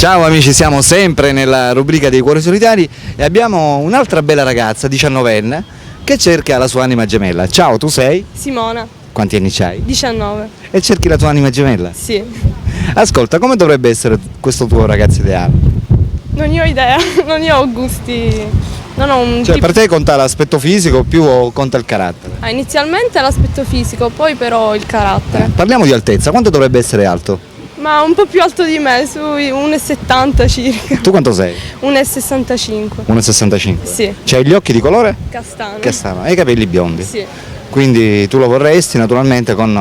Ciao amici, siamo sempre nella rubrica dei cuori solitari e abbiamo un'altra bella ragazza, 19enne, che cerca la sua anima gemella. Ciao, tu sei? Simona, Quanti anni c'hai? 19. E cerchi la tua anima gemella? Sì. Ascolta, come dovrebbe essere questo tuo ragazzo ideale? Non ne ho idea, non ne ho gusti. Non ho un Cioè, tipo. per te conta l'aspetto fisico più o conta il carattere? Inizialmente l'aspetto fisico, poi però il carattere. Parliamo di altezza, quanto dovrebbe essere alto? Ma un po' più alto di me, sui 1,70 circa. Tu quanto sei? 1,65. 1,65? Sì. C'hai gli occhi di colore? Castano. Castano, e i capelli biondi? Sì. Quindi tu lo vorresti naturalmente con...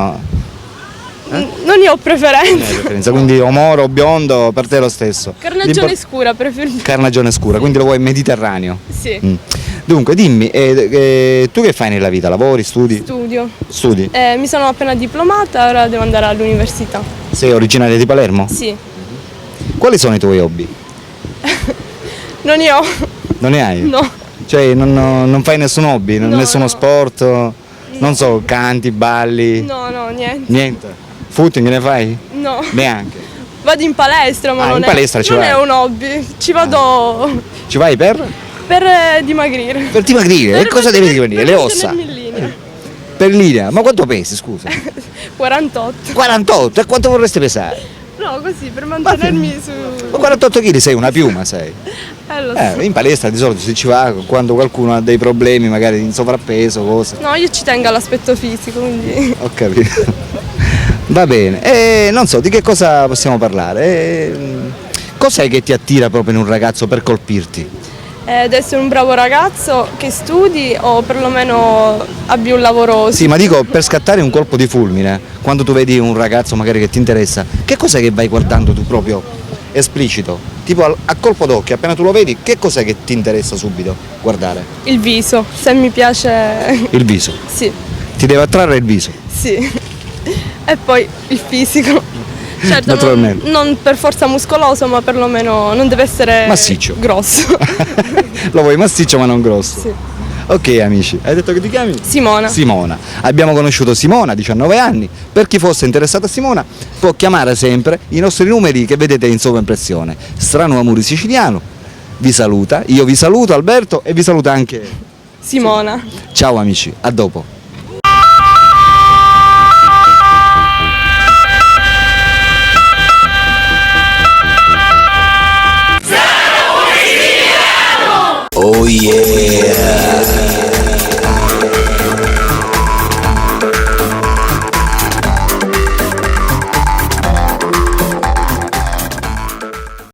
Non ne ho preferenza. Quindi o moro o biondo per te è lo stesso. Carnagione scura, preferisco. Carnagione scura, quindi lo vuoi mediterraneo. Sì. Dunque dimmi, tu che fai nella vita? Lavori, studi? Studio. Studi? Mi sono appena diplomata, ora devo andare all'università. Sei originaria di Palermo? Sì. Quali sono i tuoi hobby? Non ne ho. Non ne hai? No. Cioè non fai nessun hobby, No, nessuno no. sport? Non so, canti, balli? No, niente. Niente? Footing ne fai? No. Neanche? Vado in palestra, ma Ah, non, in è, palestra ci non vai? è un hobby. Ci vado Ci vai per? per dimagrire. Per dimagrire? E cosa devi dimagrire? Le per ossa? mantenermi in linea. Per linea? Ma quanto pesi, scusa? 48. 48? E quanto vorresti pesare? No, così, per mantenermi su. Ma 48 kg sei una piuma, sei. Lo so. In palestra di solito si ci va quando qualcuno ha dei problemi, magari in sovrappeso, cose. No, io ci tengo all'aspetto fisico, quindi. Ho capito. Va bene. E non so, di che cosa possiamo parlare? Cos'è che ti attira proprio in un ragazzo per colpirti? Deve essere un bravo ragazzo che studi o perlomeno abbia un lavoro. Sì, ma dico, per scattare un colpo di fulmine, quando tu vedi un ragazzo magari che ti interessa, che cos'è che vai guardando tu proprio esplicito? Tipo a colpo d'occhio, appena tu lo vedi, che cos'è che ti interessa subito guardare? Il viso, se mi piace. Il viso. Sì, Ti deve attrarre il viso. sì. E poi il fisico. Certo, Naturalmente. non per forza muscoloso, ma perlomeno non deve essere Massiccio. grosso. Lo vuoi massiccio ma non grosso? Sì. Ok amici, hai detto che ti chiami? Simona. Simona. Abbiamo conosciuto Simona, 19 anni. Per chi fosse interessato a Simona può chiamare sempre i nostri numeri che vedete in sovraimpressione. Strano Amore Siciliano vi saluta, io vi saluto Alberto e vi saluta anche Simona. Ciao amici, a dopo. Oh yeah.